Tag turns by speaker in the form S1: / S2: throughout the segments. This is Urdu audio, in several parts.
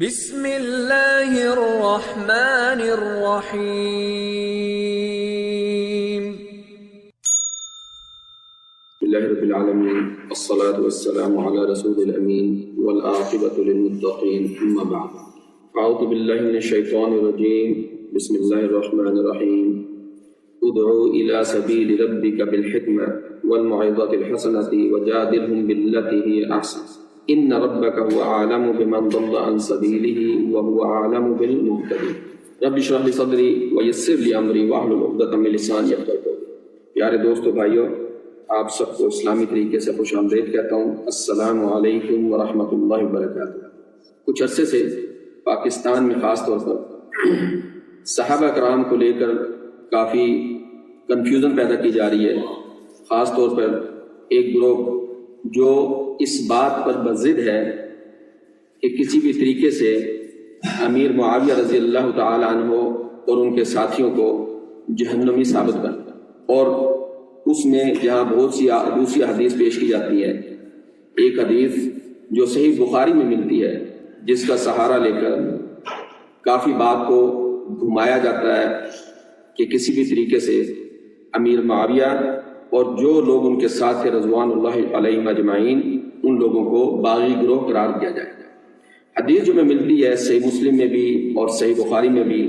S1: بسم اللہ الرحمن الرحیم
S2: اللہ رب العالمین والصلاة والسلام علی رسول الامین والعاقبۃ للمتقین اما بعد اعوذ باللہ من الشیطان الرجیم بسم اللہ الرحمن الرحیم ادعو الی سبیل ربک بالحکمہ والموعظۃ الحسنۃ وجادلہم باللتی ہی احسن ان ربک هو اعلم بمن ضل عن سبیلہ وهو اعلم بالمهتدین رب اشرح لی صدری ویسر لی امری واحلل عقدۃ من لسانی یفقہوا قولی۔ پیارے دوستو بھائیو، آپ سب کو اسلامی طریقے سے خوش آمدید کہتا ہوں۔ السلام علیکم ورحمۃ اللہ وبرکاتہ۔ کچھ عرصے سے پاکستان میں خاص طور پر صحابہ کرام کو لے کر کافی کنفیوژن پیدا کی جا رہی ہے، خاص طور پر ایک گروہ جو اس بات پر بضد ہے کہ کسی بھی طریقے سے امیر معاویہ رضی اللہ تعالی عنہ اور ان کے ساتھیوں کو جہنمی ثابت کر، اور اس میں جہاں بہت سی دوسری حدیث پیش کی جاتی ہے، ایک حدیث جو صحیح بخاری میں ملتی ہے جس کا سہارا لے کر کافی بات کو گھمایا جاتا ہے کہ کسی بھی طریقے سے امیر معاویہ اور جو لوگ ان کے ساتھ تھے رضوان اللہ علیہم اجمعین، ان لوگوں کو باغی گروہ قرار دیا جائے گا۔ حدیث جو میں ملتی ہے صحیح مسلم میں بھی اور صحیح بخاری میں بھی۔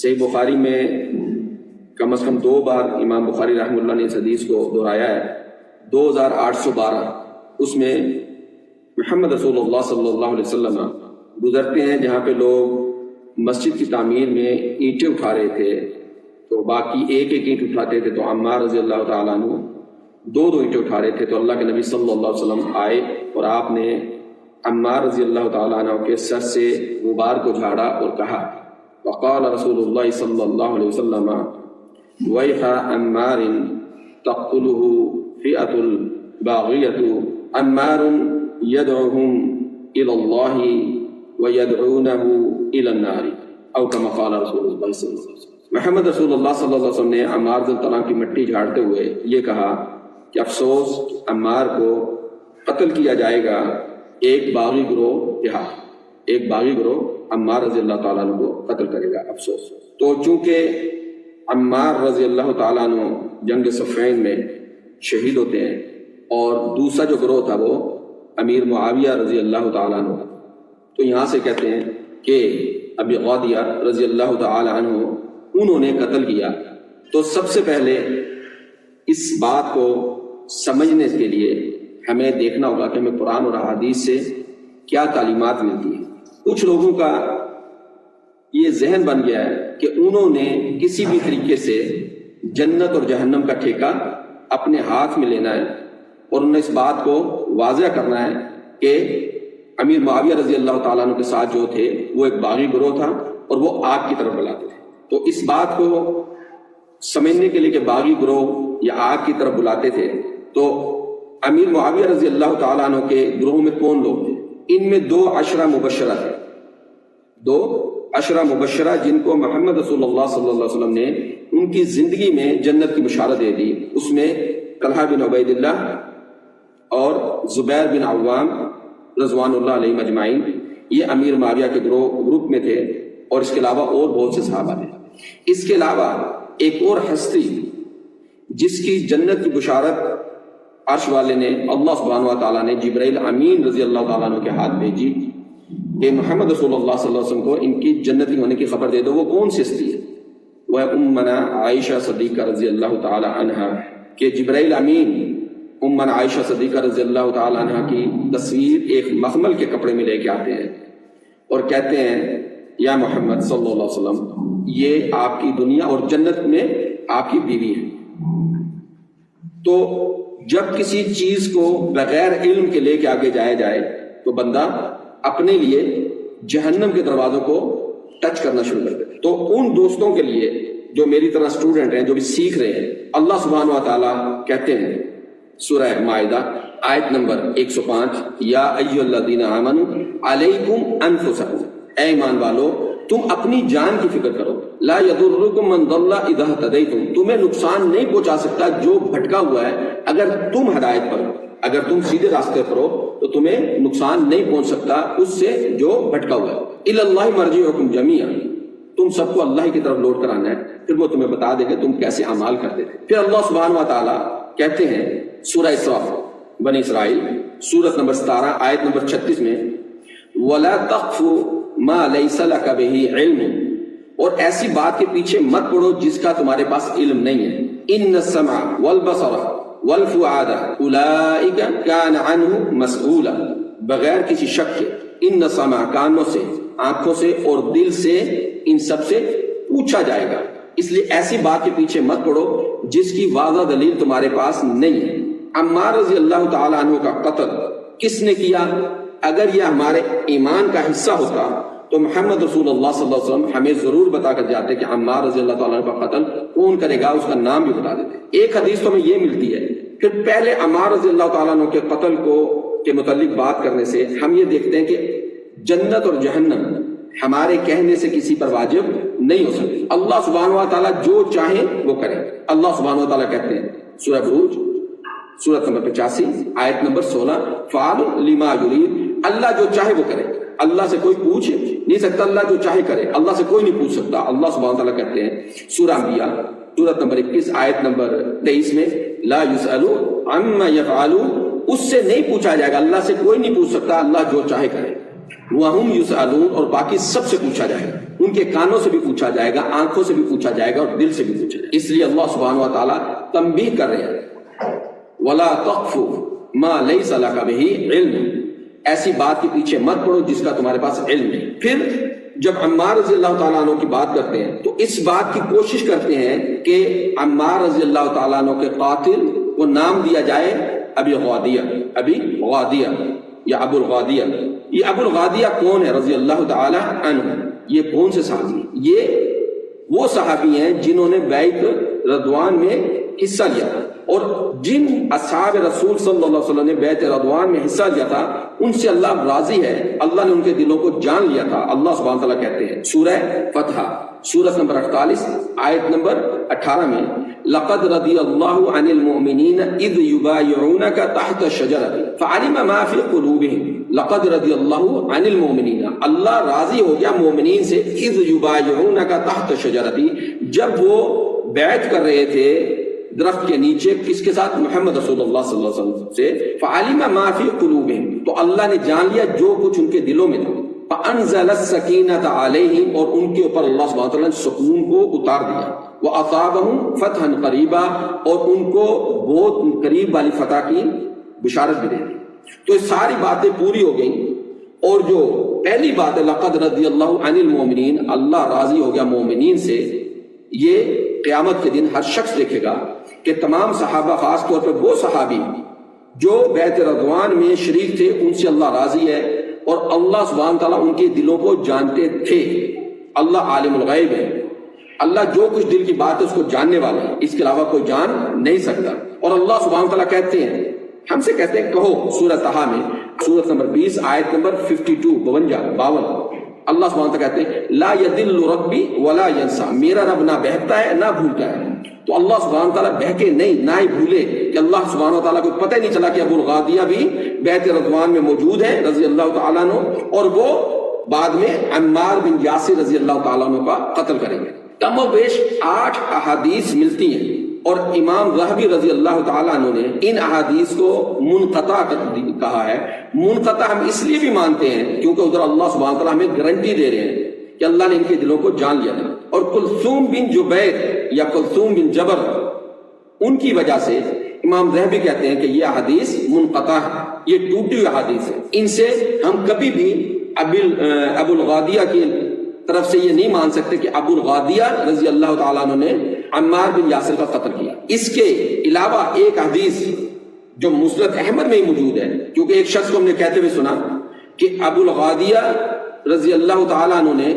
S2: صحیح بخاری میں کم از کم 2 بار امام بخاری رحمہ اللہ نے اس حدیث کو دہرایا ہے، 2812 اس میں محمد رسول اللہ صلی اللہ علیہ وسلم گزرتے ہیں جہاں پہ لوگ مسجد کی تعمیر میں اینٹیں اٹھا رہے تھے، تو باقی ایک اینٹ اٹھاتے تھے، تو عمار رضی اللہ تعالیٰ عنہ 2 اینٹیں اٹھا رہے تھے، تو اللہ کے نبی صلی اللہ علیہ وسلم آئے اور آپ نے عمار رضی اللہ تعالیٰ عنہ کے سر سے غبار کو جھاڑا اور کہا، وقال رسول اللہ صلی اللہ علیہ وسلم ویح عمار تقتلہ فئۃ الباغیۃ عمار یدعوہم الی اللہ ویدعونہ الی النار او کما قال رسول اللہ صلی اللہ علیہ وسلم۔ محمد رسول اللہ صلی اللہ علیہ وسلم نے عمار رضی اللہ عنہ کی مٹی جھاڑتے ہوئے یہ کہا کہ افسوس عمار کو قتل کیا جائے گا ایک باغی گروہ ایک باغی گروہ عمار رضی اللہ تعالیٰ عنہ کو قتل کرے گا، افسوس۔ تو چونکہ عمار رضی اللہ تعالیٰ عنہ جنگ صفین میں شہید ہوتے ہیں اور دوسرا جو گروہ تھا وہ امیر معاویہ رضی اللہ تعالیٰ عنہ، تو یہاں سے کہتے ہیں کہ ابی غادیہ رضی اللہ تعالیٰ عنہ انہوں نے قتل کیا۔ تو سب سے پہلے اس بات کو سمجھنے کے لیے ہمیں دیکھنا ہوگا کہ ہمیں قرآن اور احادیث سے کیا تعلیمات ملتی ہیں۔ کچھ لوگوں کا یہ ذہن بن گیا ہے کہ انہوں نے کسی بھی طریقے سے جنت اور جہنم کا ٹھیکہ اپنے ہاتھ میں لینا ہے، اور انہوں نے اس بات کو واضح کرنا ہے کہ امیر معاویہ رضی اللہ تعالیٰ عنہ کے ساتھ جو تھے وہ ایک باغی گروہ تھا اور وہ آگ کی طرف بلاتے تھے۔ تو اس بات کو سمجھنے کے لیے کہ باغی گروہ یا آگ کی طرف بلاتے تھے، تو امیر معاویہ رضی اللہ تعالیٰ عنہ کے گروہ میں کون لوگ تھے؟ ان میں 2 عشرہ مبشرہ تھے، 2 عشرہ مبشرہ جن کو محمد رسول اللہ صلی اللہ علیہ وسلم نے ان کی زندگی میں جنت کی بشارت دے دی۔ اس میں طلحہ بن عبید اللہ اور زبیر بن عوام رضوان اللہ علیہم اجمعین، یہ امیر معاویہ کے گروپ میں تھے، اور اس کے علاوہ اور بہت سے صحابہ تھے۔ اس کے علاوہ ایک اور ہستی جس کی جنت کی بشارت عرش والے نے، اللہ سبحانہ و تعالیٰ نے جبرائیل امین رضی اللہ تعالیٰ عنہ کے ہاتھ بھیجی کہ محمد رسول اللہ صلی اللہ علیہ وسلم کو ان کی جنتی ہونے کی خبر دے دو۔ وہ کون سی ہستی ہے؟ وہ ہے امنا عائشہ صدیقہ رضی اللہ تعالیٰ عنہ، کہ جبرائیل امین امنا عائشہ صدیقہ رضی اللہ تعالیٰ عنہ کی تصویر ایک مخمل کے کپڑے میں لے کے آتے ہیں اور کہتے ہیں یا محمد صلی اللہ علیہ وسلم، یہ آپ کی دنیا اور جنت میں آپ کی بیوی ہے۔ تو جب کسی چیز کو بغیر علم کے لے کے آگے جایا جائے تو بندہ اپنے لیے جہنم کے دروازوں کو ٹچ کرنا شروع کر دیتا ہے۔ تو ان دوستوں کے لیے جو میری طرح اسٹوڈنٹ ہیں، جو بھی سیکھ رہے ہیں، اللہ سبحانہ و تعالیٰ کہتے ہیں سورہ مائدہ آیت نمبر 105، یا ایھا الذین آمنوا علیکم انفسکم، اے ایمان والو تم اپنی جان کی فکر کرو، لا یضرکم من ضل اذا اہتدیتم، تمہیں نقصان نہیں پہنچا سکتا جو بھٹکا ہوا ہے اگر تم ہدایت پر ہو۔ اگر تم سیدھے راستے پر ہو تو تمہیں نقصان نہیں پہنچ سکتا اس سے جو بھٹکا ہوا ہے۔ الی اللہ مرجعکم جمیعا، تم سب کو اللہ کی طرف لوٹ کر آنا ہے، پھر وہ تمہیں بتا دے کہ تم کیسے اعمال کرتے تھے۔ پھر اللہ سبحانہ و تعالیٰ کہتے ہیں سورہ اسراء بنی اسرائیل سورت نمبر 17 آیت نمبر 36 میں وَلَا تَقْفُ مَا لَيْسَ لَكَ بِهِ عِلْمٌ، اور ایسی بات کے پیچھے مت پڑو جس کا تمہارے پاس علم نہیں ہے۔ إِنَّ السَّمْعَ وَالْبَصَرَ وَالْفُؤَادَ أُولَئِكَ كَانَ عَنْهُ مَسْئُولًا، بغیر کسی شک کے ان السمع، کانوں سے، آنکھوں سے اور دل سے، ان سب سے پوچھا جائے گا۔ اس لیے ایسی بات کے پیچھے مت پڑو جس کی واضح دلیل تمہارے پاس نہیں ہے۔ عمار رضی اللہ تعالیٰ عنہ کا قتل کس نے کیا؟ اگر یہ ہمارے ایمان کا حصہ ہوتا تو محمد رسول اللہ صلی اللہ علیہ وسلم ہمیں ضرور بتا کر جاتے کہ عمار رضی اللہ تعالیٰ عنہ کا قتل کون کرے گا، اس کا نام بھی بتا دیتے۔ ایک حدیث تو ہمیں یہ ملتی ہے۔ پھر پہلے عمار رضی اللہ تعالیٰ عنہ کے قتل کے متعلق بات کرنے سے ہم یہ دیکھتے ہیں کہ جنت اور جہنم ہمارے کہنے سے کسی پر واجب نہیں ہو سکتی۔ اللہ سبحانہ و تعالیٰ جو چاہے وہ کرے۔ اللہ سبحانہ و تعالیٰ کہتے ہیں سورہ بروج سورت نمبر 85 آیت نمبر 16 فعال لما یرید، اللہ جو چاہے وہ کرے۔ اللہ سے کوئی پوچھ نہیں سکتا، اللہ جو چاہے کرے، اللہ سے کوئی نہیں پوچھ سکتا۔ اللہ سبحانہ وتعالیٰ کہتے ہیں سورہ انبیاء سورت نمبر 21 آیت نمبر 23 میں لا یسأل عما یفعل، اس سے نہیں پوچھا جائے گا، اللہ سے کوئی نہیں پوچھ سکتا، اللہ جو چاہے کرے۔ وَهُمْ يُسْأَلُونَ، اور باقی سب سے پوچھا جائے گا، ان کے کانوں سے بھی پوچھا جائے گا، آنکھوں سے بھی پوچھا جائے گا اور دل سے بھی پوچھا جائے گا۔ اس لیے اللہ سبحانہ وتعالیٰ تنبیہ کر رہے ہیں وَلَا تَقْفُ مَا لَيْسَ لَكَ بِهِ عِلْمٌ، ایسی بات کے پیچھے مت پڑو جس کا تمہارے پاس علم نہیں۔ پھر جب عمار رضی اللہ تعالیٰ عنہ کی بات کرتے ہیں تو اس بات کی کوشش کرتے ہیں کہ عمار رضی اللہ تعالیٰ عنہ کے قاتل کو نام دیا جائے ابی غادیہ یا ابو الغادیہ۔ یہ ابو الغادیہ کون ہے رضی اللہ تعالیٰ عنہ؟ یہ کون سے صحابی؟ یہ وہ صحابی ہیں جنہوں نے بیعت رضوان میں حصہ لیا تھا، اور جن اصحاب رسول صلی اللہ علیہ وسلم نے بیعت رضوان میں حصہ لیا تھا ان سے اللہ راضی ہے، اللہ نے ان کے دلوں کو جان لیا تھا۔ اللہ سبحانہ تعالیٰ کہتے ہیں سورہ فتح سورت نمبر 48 آیت نمبر 18 میں لقد رضی اللہ عن المؤمنین اذ یبایعونک تحت الشجرۃ فعلم ما فی قلوبہم، لقد رضی اللہ عن المؤمنین، اللہ راضی ہو گیا مومنین سے، اذ یبایعونک تحت الشجرۃ، جب وہ بیعت کر رہے تھے درخت کے نیچے، کس کے ساتھ؟ محمد رسول اللہ صلی اللہ علیہ وسلم سے۔ فعلم ما فی قلوبہم، تو اللہ نے جان لیا جو کچھ ان کے دلوں میں تھا۔ فانزل السکینۃ علیہم، اور ان کے اوپر اللہ سبحانہ وتعالیٰ نے سکون کو اتار دیا۔ واصابہم فتحا قریبا، اور ان کو بہت قریب والی فتح کی بشارت بھی دے دی۔ تو یہ ساری باتیں پوری ہو گئیں، اور جو پہلی بات ہے لقد رضی اللہ عن المؤمنین، اللہ راضی ہو گیا مومنین سے، یہ قیامت کے دن ہر شخص دیکھے گا کہ تمام صحابہ، خاص طور پر وہ صحابی جو بیعت رضوان میں شریک تھے، ان سے اللہ راضی ہے، اور اللہ سبحانہ تعالیٰ ان کے دلوں کو جانتے تھے۔ اللہ عالم الغیب ہے، اللہ جو کچھ دل کی بات ہے اس کو جاننے والا ہے، اس کے علاوہ کوئی جان نہیں سکتا۔ اور اللہ سبحانہ تعالیٰ کہتے ہیں، ہم سے کہتے ہیں کہو سورہ طہ میں سورت نمبر 20 آیت نمبر 52 اللہ سبحانہ تعالیٰ کہتے ہیں لا یضل ربی ولا ینسا، میرا رب نہ بہکتا ہے نہ بھولتا ہے۔ تو اللہ سبحانہ تعالیٰ بہکے نہیں، نہ ہی بھولے، کہ اللہ سبحانہ تعالیٰ کو پتہ نہیں چلا کہ ابو الغادیہ بھی بیعت رضوان میں موجود ہے رضی اللہ تعالیٰ عنہ، اور وہ بعد میں عمار بن یاسر رضی اللہ تعالیٰ عنہ کا قتل کریں گے۔ کم و بیش 8 احادیث ملتی ہیں، اور امام ذہبی رضی اللہ تعالیٰ عنہ نے ان احادیث کو منقطع کہا ہے۔ منقطع ہم اس لیے بھی مانتے ہیں کیونکہ ادھر اللہ سبحانہ تعالیٰ ہمیں گارنٹی دے رہے ہیں کہ اللہ نے ان کے دلوں کو جان لیا تھا۔ اور کلثوم بن جبیر یا کلثوم بن جبر، ان کی وجہ سے امام ذہبی کہتے ہیں کہ یہ احادیث منقطع ہے، یہ ٹوٹی ہوئی احادیث ہے، ان سے ہم کبھی بھی ابو الغادیہ کی طرف سے یہ نہیں مان سکتے کہ ابو الغادیہ رضی اللہ تعالیٰ عنہ نے عمار بن یاسر کا قتل کیا۔ اس کے علاوہ ایک حدیث جو مسند احمد میں ہی موجود ہے، کیونکہ ایک شخص کو ہم نے کہتے ہوئے سنا کہ ابو الغادیہ رضی اللہ تعالیٰ عنہ نے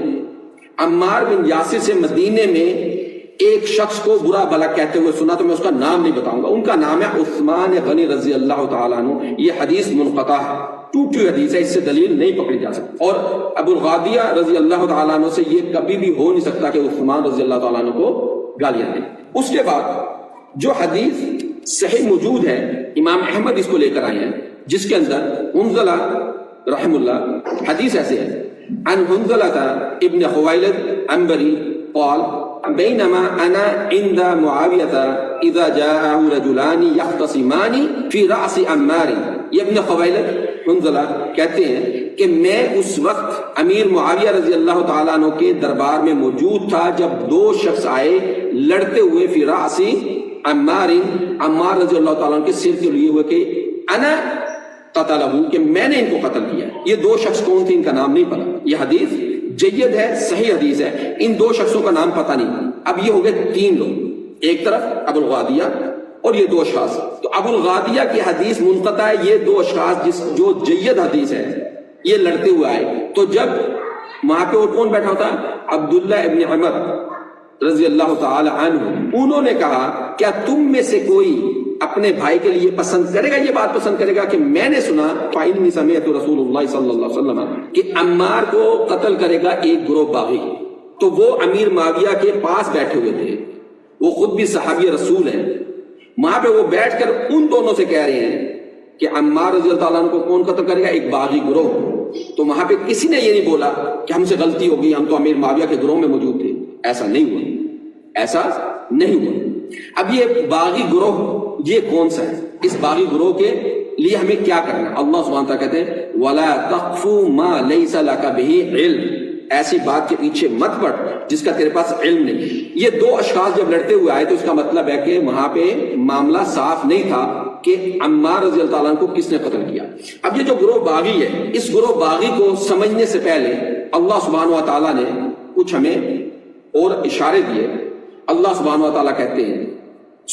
S2: عمار بن یاسر سے مدینے میں ایک شخص کو برا بھلا کہتے ہوئے سنا، تو میں اس کا نام نہیں بتاؤں گا، ان کا نام ہے عثمان غنی رضی اللہ تعالیٰ عنہ۔ یہ حدیث منقطع ہے، ٹوٹی ہوئی حدیث ہے، اس سے دلیل نہیں پکڑی جا سکتی، اور ابو الغادیہ رضی اللہ تعالیٰ عنہ سے یہ کبھی بھی ہو نہیں سکتا کہ عثمان رضی اللہ تعالیٰ عنہ کو گالیاں دیں۔ اس کے بعد جو حدیث صحیح موجود ہے، امام احمد اس کو لے کر آئے ہیں، جس کے اندر حنظلہ رحم اللہ حدیث ایسے ہے، عن حنظلہ ابن خویلد عنبری قال بینما انا عند معاویہ اذا جاءه رجلان یختصمان فی رأس عمار. یہ ابن خویلد حنظلہ کہتے ہیں کہ میں اس وقت امیر معاویہ رضی اللہ تعالیٰ عنہ کے دربار میں موجود تھا جب دو شخص آئے لڑتے ہوئے فی رأس عمار، عمار رضی اللہ تعالیٰ عنہ کے سر کے لیے ہوئے کہ انا قتلہ، کہ میں نے ان کو قتل کیا. یہ دو شخص کون تھے ان کا نام نہیں پتا. یہ حدیث جید ہے، صحیح حدیث ہے، ان دو شخصوں کا نام پتہ نہیں. اب یہ ہو گئے تین لوگ، ایک طرف ابو الغادیہ اور یہ دو اشخاص. تو ابو الغادیہ کی حدیث منقطع ہے، یہ دو اشخاص جو جید حدیث ہے یہ لڑتے ہوئے آئے. تو جب وہاں پہ اور کون بیٹھا ہوتا؟ عبداللہ ابن عمر رضی اللہ تعالی عنہ. انہوں نے کہا کیا تم میں سے کوئی اپنے بھائی کے لیے پسند کرے گا، یہ بات پسند کرے گا کہ میں نے سنا فَإِنِّي سَمِعْتُ رسول اللہ صلی اللہ علیہ وسلم کہ عمار کو قتل کرے گا ایک گروہ باغی. تو وہ امیر معاویہ کے پاس بیٹھے ہوئے تھے، وہ خود بھی صحابی رسول ہیں. وہاں پہ وہ بیٹھ کر ان دونوں سے کہہ رہے ہیں کہ عمار رضی اللہ عنہ کو کون قتل کرے گا؟ ایک باغی گروہ. تو وہاں پہ کسی نے یہ نہیں بولا کہ ہم سے غلطی ہو گئی، ہم تو امیر معاویہ کے گروہ میں موجود تھے. ایسا نہیں ہوا، ایسا نہیں ہوا. اب یہ باغی گروہ یہ کون سا ہے؟ اس باغی گروہ کے لیے ہمیں کیا کرنا ہے؟ اللہ سبحانہ وتعالیٰ کہتے ہیں وَلَا تَقْفُ مَا لَيْسَ لَكَ بِهِ عِلْمٍ، ایسی بات کے پیچھے مت پڑ جس کا تیرے پاس علم نہیں. یہ دو اشخاص جب لڑتے ہوئے آئے تو اس کا مطلب ہے کہ وہاں پہ معاملہ صاف نہیں تھا کہ عمار رضی اللہ عنہ کو کس نے قتل کیا. اب یہ جو گروہ باغی ہے، اس گروہ باغی کو سمجھنے سے پہلے اللہ سبحانہ وتعالیٰ نے کچھ ہمیں اور اشارے دیے. اللہ سبحانہ وتعالیٰ کہتے ہیں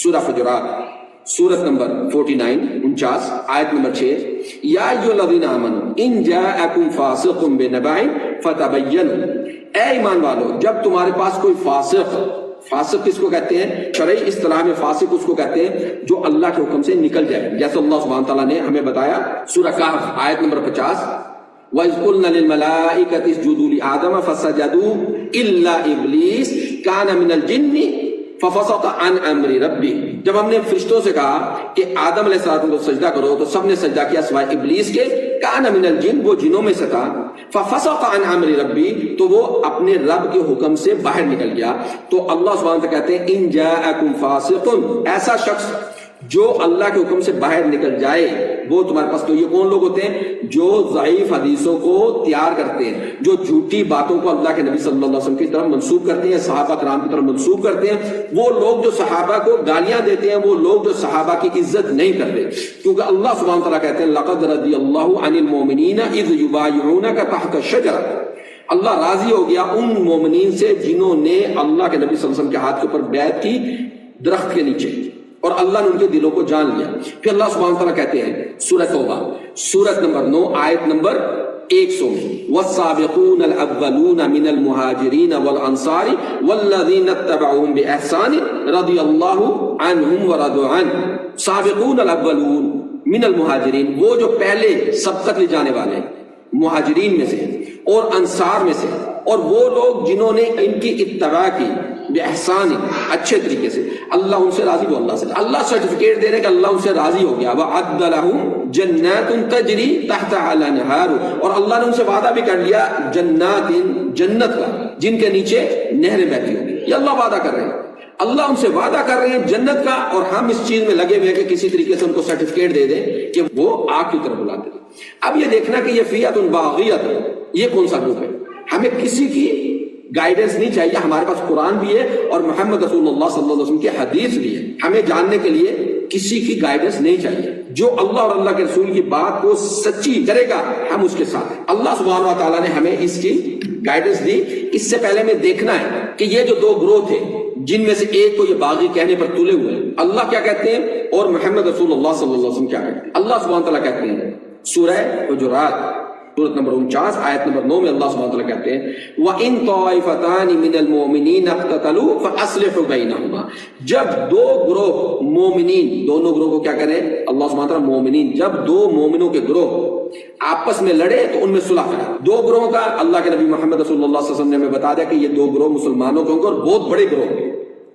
S2: سورہ حجرات سورت نمبر 49 آیت نمبر 6 یا ایھا الذین آمنوا ان جاءکم فاسق بنبأ فتبینوا، اے ایمان والو جب تمہارے پاس کوئی فاسق کس کو کہتے ہیں؟ شرعی اصطلاح میں فاسق اس کو کہتے ہیں جو اللہ کے حکم سے نکل جائے، جیسے اللہ سبحانہ تعالیٰ نے ہمیں بتایا سورہ کہف آیت نمبر 50 وَإِذْ قُلْنَا لِلْمَلَائِكَةِ اسْجُدُوا لِآدَمَ فَسَجَدُوا إِلَّا إِبْلِيسَ كَانَ مِنَ الْجِنِّ فَفَسَقَ عَنْ أَمْرِ رَبِّهِ. جب ہم نے فرشتوں سے کہا کہ آدم علیہ السلام کو سجدہ کرو تو سب نے سجدہ کیا سوائے ابلیس کے. كَانَ مِنَ الْجِنِّ، وہ جنوں میں سے تھا. فَفَسَقَ عَنْ أَمْرِ رَبِّهِ، تو وہ اپنے رب کے حکم سے باہر نکل گیا. تو اللہ سبحانہ وتعالیٰ کہتے ہیں ان جاءکم فاسق، ایسا شخص جو اللہ کے حکم سے باہر نکل جائے وہ تمہارے پاس. تو یہ کون لوگ ہوتے ہیں؟ جو ضعیف حدیثوں کو تیار کرتے ہیں، جو جھوٹی باتوں کو اللہ کے نبی صلی اللہ علیہ وسلم کی طرف منسوب کرتے ہیں، صحابہ کرام کی طرف منسوب کرتے ہیں. وہ لوگ جو صحابہ کو گالیاں دیتے ہیں، وہ لوگ جو صحابہ کی عزت نہیں کرتے. کیونکہ اللہ سبحانہ تعالیٰ کہتے ہیں لقد رضی اللہ عن المؤمنین اذ یبایعونک تحت الشجرہ، اللہ راضی ہو گیا ان مومنین سے جنہوں نے اللہ کے نبی صلی اللہ علیہ وسلم کے ہاتھ کے اوپر بیعت کی درخت کے نیچے، اور اللہ نے ان کے دلوں کو جان لیا. پھر اللہ سبحانہ وتعالیٰ کہتے ہیں سورہ توبہ سورت نمبر 9 آیت نمبر 100 والسابقون الاولون من المہاجرین والانصار والذین اتبعوهم باحسان رضی اللہ عنہم ورضوا عنہ. سابقون الاولون من المہاجرین، وہ جو پہلے سبقت لے جانے والے مہاجرین میں سے اور انصار میں سے، اور وہ لوگ جنہوں نے ان کی اتباع کی بِإِحْسَانٍ، اچھے طریقے سے. اللہ ان سے راضی ہو، اللہ سے اللہ سرٹیفکیٹ دے رہے کہ اللہ ان سے راضی ہو گیا. وَعَدَّ لَهُمْ جَنَّاتٌ تَجْرِي تَحْتَهَا الْأَنْهَارُ، اور اللہ نے ان سے وعدہ بھی کر لیا جنات، جنت کا جن کے نیچے نہریں بہتی ہوں گی. یہ اللہ وعدہ کر رہے ہیں، اللہ ان سے وعدہ کر رہے ہیں جنت کا، اور ہم اس چیز میں لگے ہوئے کہ کسی طریقے سے ان کو سرٹیفکیٹ دے دیں کہ وہ آگ کی طرف بلاتے ہیں. اب یہ دیکھنا کہ یہ فئۃ باغیۃ یہ کون سا گروپ ہے. ہمیں کسی کی گائیڈنس نہیں چاہیے. ہمارے پاس قرآن بھی ہے اور محمد رسول اللہ صلی اللہ علیہ وسلم کی حدیث بھی ہے. ہمیں جاننے کے لیے کسی کی گائیڈنس نہیں چاہیے. جو اللہ اور اللہ کے رسول کی بات کو سچی کرے گا ہم اس کے ساتھ ہیں. اللہ سبحانہ و تعالیٰ نے ہمیں اس کی گائیڈنس دی. اس سے پہلے ہمیں دیکھنا ہے کہ یہ جو دو گروہ تھے جن میں سے ایک کو یہ باغی کہنے پر تلے ہوئے ہیں، اللہ کیا کہتے ہیں اور محمد رسول اللہ صلی اللہ علیہ وسلم کیا کہتے ہیں. اللہ سبحانہ تعالیٰ کہتے ہیں سورہ حجرات سورت نمبر 49 آیت نمبر 9 میں اللہ سبحانہ وتعالیٰ کہتے ہیں وَإِن طَائِفَتَانِ مِنَ الْمُؤْمِنِينَ اقْتَتَلُوا فَأَصْلِحُوا بَيْنَهُمَا. جب دو گروہ مومنین، دونوں گروہ کو کیا کریں اللہ سبحانہ وتعالیٰ مومنین، جب دو مومنوں کے گروہ آپس میں لڑے تو ان میں صلح کریں. دو گروہوں کا اللہ کے نبی محمد رسول اللہ صلی اللہ علیہ وسلم نے ہمیں بتا دیا کہ یہ دو گروہ مسلمانوں کے ہوں گے اور بہت بڑے گروہ.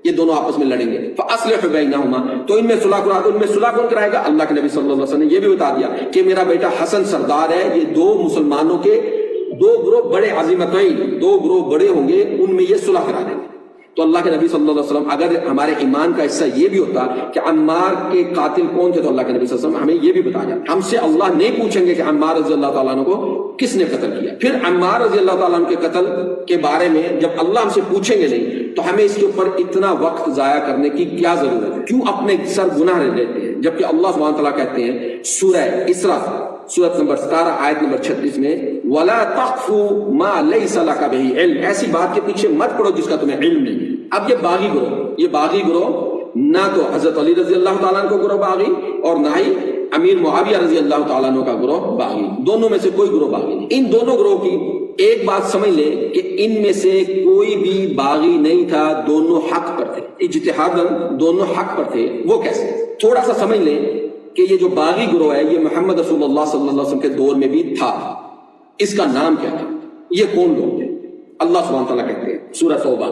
S2: یہ دونوں آپس میں لڑیں گے، فَأَصْلِحُ بَيْنَهُمَا، تو ان میں صلح کرا دو۔ ان میں صلح کون کرائے گا؟ اللہ کے نبی صلی اللہ علیہ وسلم نے یہ بھی بتا دیا کہ میرا بیٹا حسن سردار ہے، یہ دو مسلمانوں کے دو گروہ بڑے عظیمتین، دو گروہ بڑے ہوں گے، ان میں یہ صلح کرا دیں گے۔ تو اللہ کے نبی صلی اللہ علیہ وسلم، اگر ہمارے ایمان کا حصہ یہ بھی ہوتا کہ عمار کے قاتل کون تھے، تو اللہ کے نبی صلی اللہ علیہ وسلم ہمیں یہ بھی بتایا۔ ہم سے اللہ نہیں پوچھیں گے کہ عمار رضی اللہ تعالیٰ عنہ کو کس نے قتل کیا، پھر عمار رضی اللہ تعالیٰ عنہ کے قتل کے بارے میں جب اللہ ہم سے پوچھیں گے نہیں، تو ہمیں اس کے اوپر اتنا وقت ضائع کرنے کی کیا ضرورت ہے؟ کیوں اپنے سر گناہ لیتے ہیں؟ جبکہ اللہ سبحانہ وتعالیٰ کہتے ہیں سورہ اسراء سورت نمبر 17 آیت نمبر 36 میں، وَلَا تَقْفُ مَا لَيْسَ لَكَ بِهِ علم، ایسی بات کے پیچھے مت پڑو جس کا تمہیں علم نہیں۔ اب یہ باغی گروہ نہ تو حضرت علی رضی اللہ تعالیٰ عنہ کو گروہ باغی، اور نہ ہی امیر معاویہ رضی اللہ تعالیٰ عنہ کا گروہ باغی، دونوں میں سے کوئی گروہ باغی نہیں۔ ان دونوں گروہ کی ایک بات سمجھ لیں کہ ان میں سے کوئی بھی باغی نہیں تھا، دونوں حق پر تھے، اجتہاداً دونوں حق پر تھے۔ وہ کیسے؟ تھوڑا سا سمجھ لیں کہ یہ جو باغی گروہ ہے یہ محمد رسول اللہ صلی اللہ علیہ وسلم کے دور میں بھی تھا۔ اس کا نام کیا تھا؟ یہ کون لوگ تھے؟ اللہ سبحانہ تعالیٰ کہتے ہیں سورہ توبہ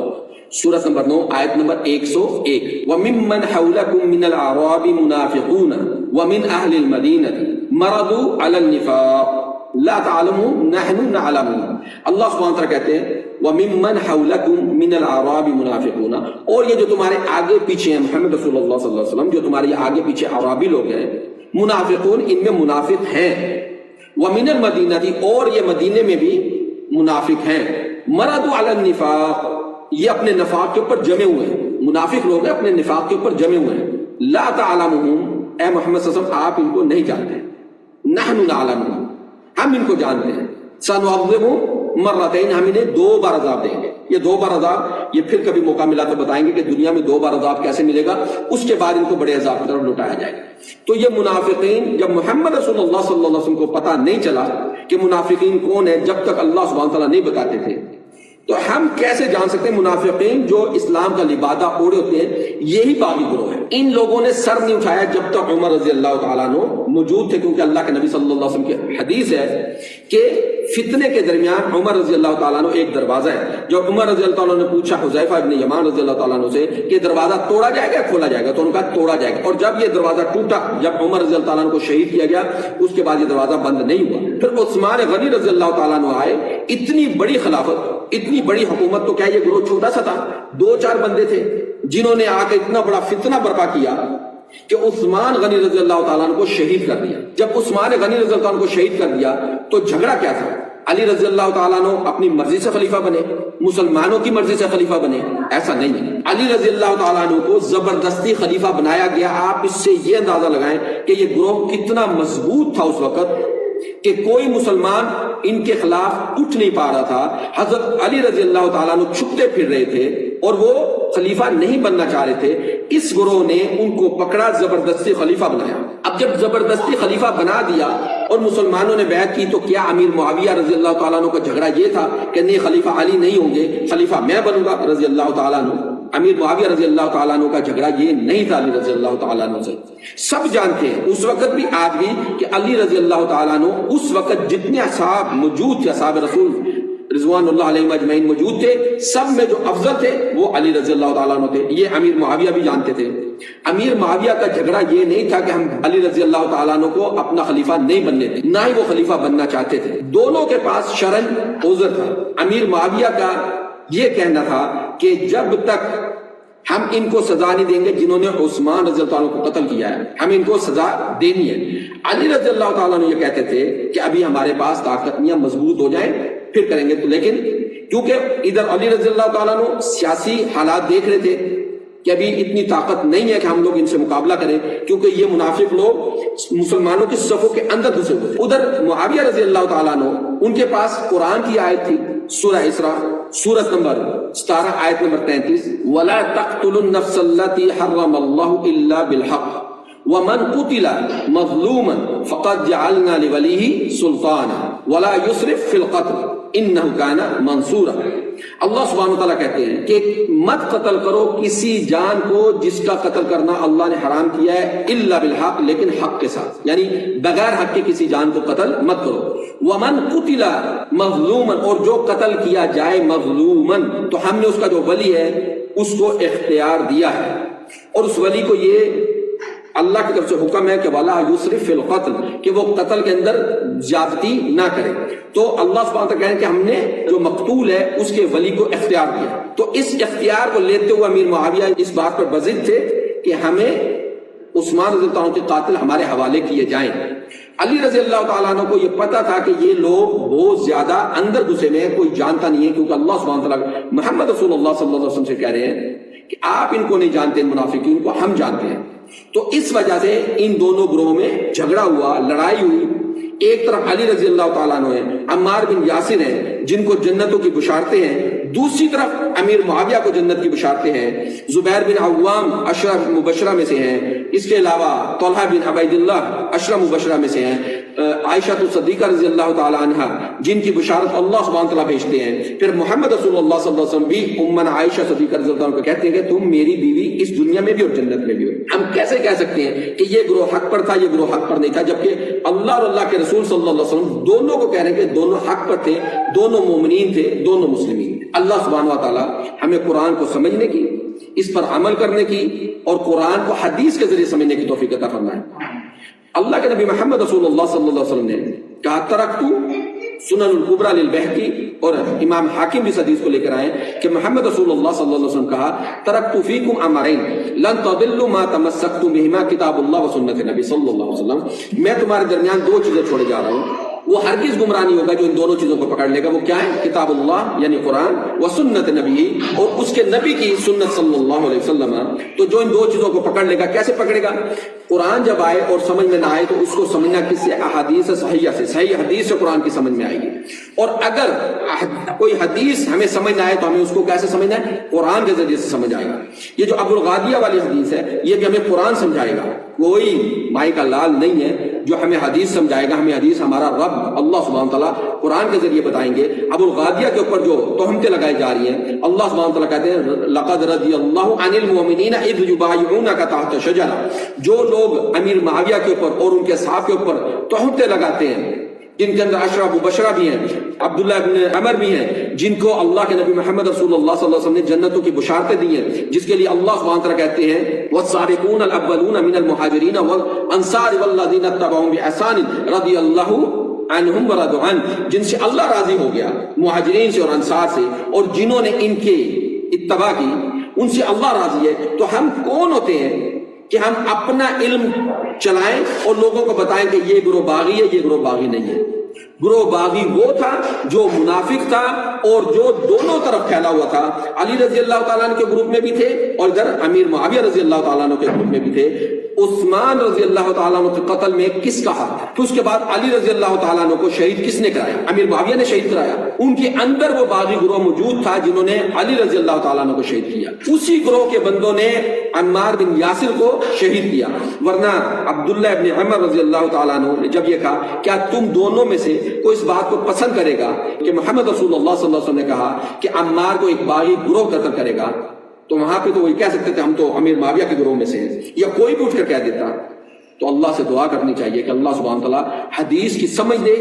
S2: سورت نمبر 9 آیت نمبر 101، وَمِمَّنْ حَوْلَكُمْ مِنَ الْأَعْرَابِ مُنَافِقُونَ وَمِنْ أَهْلِ الْمَدِينَةِ مَرَضُوا عَلَى النِّفَاقِ لَا تَعْلَمُهُمْ نَحْنُ نَعْلَمُهُمْ۔ اللہ سبحانہ تعالیٰ کہتے ہیں وَمِمَّنْ حَوْلَكُمْ مِنَ الْأَعْرَابِ مُنَافِقُونَ، اور یہ جو تمہارے آگے پیچھے ہیں محمد رسول اللہ صلی اللہ علیہ وسلم، جو تمہارے آگے پیچھے عرابی لوگ ہیں، منافقون ان میں منافق ہیں، وَمِنَ الْمَدِينَةِ، اور یہ مدینے میں بھی منافق ہیں، مَرَضُوا عَلَى النِّفَاقِ، یہ اپنے نفاق کے اوپر جمے ہوئے ہیں، منافق لوگ ہیں اپنے نفاق کے اوپر جمے ہوئے ہیں۔ لا تعلمهم، اے محمد صلی اللہ علیہ وسلم آپ ان کو نہیں جانتے، نحن نعلمهم، ہم ان کو جانتے ہیں، سنعذبهم مرتين، ہم انہیں 2 بار عذاب دیں گے۔ یہ 2 بار عذاب، یہ پھر کبھی موقع ملا تو بتائیں گے کہ دنیا میں 2 بار عذاب کیسے ملے گا، اس کے بعد ان کو بڑے عذاب کی طرف لٹایا جائے گا۔ تو یہ منافقین، جب محمد رسول اللہ صلی اللہ علیہ وسلم کو پتہ نہیں چلا کہ منافقین کون ہے، جب تک اللہ سبحانہ تعالیٰ نہیں بتاتے تھے، تو ہم کیسے جان سکتے ہیں منافقین جو اسلام کا لبادہ اوڑے ہوتے ہیں یہی باغی گروہ ہے؟ ان لوگوں نے سر نہیں اٹھایا جب تک عمر رضی اللہ تعالیٰ عنہ موجود تھے، کیونکہ اللہ کے نبی صلی اللہ علیہ وسلم کی حدیث ہے کہ فتنے کے درمیان عمر رضی اللہ تعالیٰ عنہ ایک دروازہ ہے۔ جب عمر رضی اللہ تعالیٰ عنہ نے پوچھا حذیفہ ابن یمان رضی اللہ تعالیٰ عنہ سے کہ دروازہ توڑا جائے گا کھولا جائے گا، تو انہوں نے کہا توڑا جائے گا، اور جب یہ دروازہ ٹوٹا، جب عمر رضی اللہ تعالیٰ عنہ کو شہید کیا گیا، اس کے بعد یہ دروازہ بند نہیں ہوا۔ پھر عثمان غنی رضی اللہ تعالیٰ عنہ آئے، اتنی بڑی خلافت، اتنی بڑی حکومت، تو کیا یہ گروہ چھوٹا سا تھا؟ 2-4 بندے تھے جنہوں نے آ کے اتنا بڑا فتنہ برپا کیا کہ عثمان غنی رضی اللہ تعالیٰ عنہ کو شہید کر دیا۔ جب عثمان غنی رضی اللہ عنہ کو شہید کر دیا تو جھگڑا کیا تھا؟ علی رضی اللہ تعالیٰ عنہ اپنی مرضی سے خلیفہ بنے، مسلمانوں کی مرضی سے خلیفہ بنے؟ ایسا نہیں ہے۔ علی رضی اللہ تعالیٰ عنہ کو زبردستی خلیفہ بنایا گیا۔ آپ اس سے یہ اندازہ لگائیں کہ یہ گروہ کتنا مضبوط تھا اس وقت کہ کوئی مسلمان ان کے خلاف اٹھ نہیں پا رہا تھا۔ حضرت علی رضی اللہ تعالیٰ عنہ چھپتے پھر رہے تھے اور وہ خلیفہ نہیں بننا چاہ رہے تھے۔ اس گروہ نے ان کو پکڑا، زبردستی خلیفہ بنایا۔ اب جب زبردستی خلیفہ بنا دیا اور مسلمانوں نے بیعت کی، تو کیا امیر معاویہ رضی اللہ تعالیٰ عنہ کا جھگڑا یہ تھا کہ نہیں خلیفہ علی نہیں ہوں گے، خلیفہ میں بنوں گا رضی اللہ تعالیٰ عنہ؟ امیر معاویہ رضی اللہ تعالیٰ عنہ کا جھگڑا یہ نہیں تھا علی رضی اللہ تعالیٰ عنہ سے۔ سب جانتے ہیں اس وقت بھی آج بھی کہ علی رضی اللہ تعالیٰ عنہ اس وقت جتنے اصحاب موجود تھے، اصحاب رسول رضوان اللہ علیہم اجمعین موجود تھے، سب میں جو افضل تھے وہ علی رضی اللہ تعالیٰ عنہ تھے۔ یہ امیر معاویہ بھی جانتے تھے۔ امیر معاویہ کا جھگڑا یہ نہیں تھا کہ ہم علی رضی اللہ تعالیٰ عنہ کو اپنا خلیفہ نہیں بننے دیں، نہ ہی وہ خلیفہ بننا چاہتے تھے۔ دونوں کے پاس شرعاً عذر تھا۔ امیر معاویہ کا یہ کہنا تھا کہ جب تک ہم ان کو سزا نہیں دیں گے جنہوں نے عثمان رضی اللہ عنہ کو قتل کیا ہے، ہم ان کو سزا دینی ہے۔ علی رضی اللہ تعالیٰ عنہ یہ کہتے تھے کہ ابھی ہمارے پاس طاقت نہیں ہے، مضبوط ہو جائیں پھر کریں گے۔ تو لیکن کیونکہ ادھر علی رضی اللہ تعالیٰ عنہ سیاسی حالات دیکھ رہے تھے کہ ابھی اتنی طاقت نہیں ہے کہ ہم لوگ ان سے مقابلہ کریں، کیونکہ یہ منافق لوگ مسلمانوں کی صفوں کے اندر گھسے ہوئے۔ ادھر معاویہ رضی اللہ تعالیٰ عنہ ان کے پاس قرآن کی آیت تھی، سورہ اسراء سورت نمبر 17 آیت نمبر 33، وَلَا تَقْتُلُوا النَّفْسَ الَّتِي حَرَّمَ اللَّهُ إِلَّا بِالْحَقِّ وَمَنْ قُتِلَ مَظْلُومًا فَقَدْ جَعَلْنَا لِوَلِيِّهِ سُلْطَانًا وَلَا يُسْرِفْ فِي الْقَتْلِ إِنَّهُ كَانَ مَنْصُورًا۔ اللہ سبحانہ وتعالیٰ کہتے ہیں کہ مت قتل کرو کسی جان کو جس کا قتل کرنا اللہ نے حرام کیا ہے، الا بالحق، لیکن حق کے ساتھ، یعنی بغیر حق کے کسی جان کو قتل مت کرو۔ ومن قتل مظلوما، اور جو قتل کیا جائے مظلوما، تو ہم نے اس کا جو ولی ہے اس کو اختیار دیا ہے، اور اس ولی کو یہ اللہ کی طرف سے حکم ہے کہ وَلَا يُسْرِفْ فِي الْقَتْلِ، کہ وہ قتل کے اندر زیادتی نہ کرے۔ تو اللہ سبحانہ وتعالیٰ کہہ رہے ہیں کہ ہم نے جو مقتول ہے اس کے ولی کو اختیار دیا۔ تو اس اختیار کو لیتے ہوئے امیر معاویہ اس بات پر بضد تھے کہ ہمیں عثمان رضی اللہ عنہ کے قاتل ہمارے حوالے کیے جائیں۔ علی رضی اللہ تعالیٰ عنہ کو یہ پتہ تھا کہ یہ لوگ بہت زیادہ اندر گھسے میں ہیں، کوئی جانتا نہیں ہے، کیونکہ اللہ سبحانہ وتعالیٰ محمد رسول اللہ صلی اللہ علیہ وسلم سے کہہ رہے ہیں کہ آپ ان کو نہیں جانتے، ان منافقین کو ہم جانتے ہیں۔ تو اس وجہ سے ان دونوں گروہوں میں جھگڑا ہوا، لڑائی ہوئی۔ ایک طرف علی رضی اللہ تعالیٰ عنہ ہیں، عمار بن یاسر ہیں جن کو جنتوں کی بشارتیں ہیں، دوسری طرف امیر معاویہ کو جنت کی بشارتیں ہیں، زبیر بن عوام عشرہ مبشرہ میں سے ہیں، اس کے علاوہ طلحہ بن عبید اللہ عشرہ مبشرہ میں سے ہیں، عائشہ صدیقہ رضی اللہ تعالی عنہ جن کی بشارت اللہ سبحانہ تعالیٰ بھیجتے ہیں۔ پھر محمد رسول اللہ صلی اللہ علیہ وسلم بھی امنا عائشہ صدیقہ رضی اللہ عنہ کو کہتے ہیں کہ تم میری بیوی اس دنیا میں بھی اور جنت میں بھی ہو۔ ہم کیسے کہہ سکتے ہیں کہ یہ گروہ حق پر تھا، یہ گروہ حق پر نہیں تھا، جبکہ اللہ اور اللہ کے رسول صلی اللہ علیہ وسلم دونوں کو کہہ رہے ہیں کہ دونوں حق پر تھے، دونوں مومنین تھے، دونوں مسلمین۔ اللہ سبحانہ و تعالیٰ ہمیں قرآن کو سمجھنے کی، اس پر عمل کرنے کی اور قرآن کو حدیث کے ذریعے سمجھنے کی توفیق عطا فرمائے۔ اللہ کے نبی محمد رسول اللہ صلی اللہ علیہ وسلم نے کہا ترکتو سنن الکبریٰ للبیہقی، اور امام حاکم بھی اس حدیث کو لے کر آئے کہ محمد رسول اللہ صلی اللہ علیہ وسلم کہا ترکتو فیکم امرین لن تضلوا ما تمسکتم بہما کتاب اللہ و سنت نبی صلی اللہ علیہ وسلم، میں تمہارے درمیان دو چیزیں چھوڑے جا رہا ہوں، وہ ہرگز گمراہ نہیں ہوگا جو ان دونوں چیزوں کو پکڑ لے گا۔ وہ کیا ہے؟ کتاب اللہ یعنی قرآن، و سنت نبی، اور اس کے نبی کی سنت صلی اللہ علیہ وسلم۔ تو جو ان دو چیزوں کو پکڑ لے گا، کیسے پکڑے گا؟ قرآن جب آئے اور سمجھ میں نہ آئے تو اس کو سمجھنا کس سے؟ احادیث صحیحہ سے، صحیح حدیث سے قرآن کی سمجھ میں آئے گی۔ اور اگر کوئی حدیث ہمیں سمجھ نہ آئے تو ہمیں اس کو کیسے سمجھنا ہے؟ قرآن کے ذریعے سے سمجھ آئے گا۔ یہ جو ابو الغادیہ والی حدیث ہے یہ بھی ہمیں قرآن سمجھائے گا، کوئی مائی کا لال نہیں ہے جو ہمیں حدیث سمجھائے گا، ہمیں حدیث ہمارا رب اللہ سبحانہ تعالیٰ قرآن کے ذریعے بتائیں گے۔ ابو الغادیہ کے اوپر جو تہمتیں لگائی جا رہی ہیں، اللہ سبحانہ تعالیٰ کہتے ہیں لقد رضی اللہ عن المؤمنین اذ یبایعونک تحت شجرہ، جو لوگ امیر معاویہ کے اوپر اور ان کے صحابہ کے اوپر تہمتیں لگاتے ہیں، جن کے اندر عشرہ مبشرہ بھی ہیں، عبداللہ ابن عمر بھی ہیں، جن کو اللہ کے نبی محمد رسول اللہ صلی اللہ علیہ وسلم نے جنتوں کی بشارتیں دی ہیں، جس کے لیے اللہ سبحانہ وتعالیٰ کہتے ہیں والسابقون الاولون من المہاجرین والانصار والذین اتبعوہم بإحسان رضی اللہ عنہم ورضوا عنہ، جن سے اللہ راضی ہو گیا، مہاجرین سے اور انصار سے، اور جنہوں نے ان کے اتباع کی ان سے اللہ راضی ہے۔ تو ہم کون ہوتے ہیں کہ ہم اپنا علم چلائیں اور لوگوں کو بتائیں کہ یہ گروہ باغی ہے، یہ گروہ باغی نہیں ہے؟ گروہ باغی وہ تھا جو منافق تھا اور جو دونوں طرف پھیلا ہوا تھا۔ علی رضی اللہ تعالیٰ عنہ کے گروپ میں بھی تھے اور ادھر امیر معاویہ رضی اللہ تعالیٰ عنہ کے گروپ میں بھی تھے۔ عثمان رضی اللہ تعالیٰ عنہ کے قتل میں کس کا حق تھا؟ پھر اس کے بعد علی رضی اللہ تعالیٰ عنہ کو شہید کس نے کرایا؟ امیر معاویہ نے شہید کرایا۔ ان کے اندر وہ باغی گروہ موجود تھا جنہوں نے علی رضی اللہ تعالیٰ عنہ کو شہید کیا۔ اسی گروہ کے بندوں نے عمار بن یاسر کو شہید کیا، ورنہ عبداللہ ابن عمر رضی اللہ تعالیٰ عنہ نے جب یہ کہا کیا تم دونوں میں سے کوئی اس بات کو پسند کرے گا کہ محمد رسول اللہ صلی اللہ علیہ وسلم نے کہا کہ عمار کو ایک باغی گروہ قتل کرے گا، تو وہاں پہ تو وہی کہہ سکتے تھے ہم تو امیر معاویہ کے گروہ میں سے ہیں، یا کوئی بھی اٹھ کر کہہ دیتا۔ تو اللہ سے دعا کرنی چاہیے کہ اللہ سبحانہ تعالیٰ حدیث کی سمجھ دے،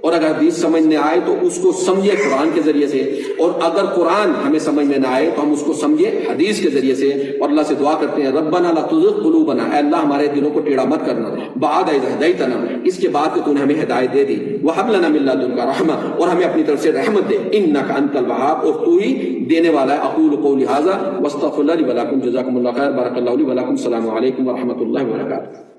S2: اور اگر حدیث سمجھ نہ آئے تو اس کو سمجھے قرآن کے ذریعے سے، اور اگر قرآن ہمیں سمجھ میں نہ آئے تو ہم اس کو سمجھے حدیث کے ذریعے سے۔ اور اللہ سے دعا کرتے ہیں ربنا لا تزغ قلوبنا، اے اللہ ہمارے دلوں کو ٹیڑھا مت کرنا، بعد اذ ہدیتنا، اس کے بعد کہ تو نے ہمیں ہدایت دے دی، وہب لنا من لدنک رحمہ، اور ہمیں اپنی طرف سے رحمت دے، انک انت الوہاب، اور تو ہی دینے والا ہے۔ اقول قولی ھذا واستغفر اللہ لی ولکم، جزاکم اللہ خیر، بارک اللہ لی ولکم، السلام علیکم ورحمۃ اللہ وبرکاتہ۔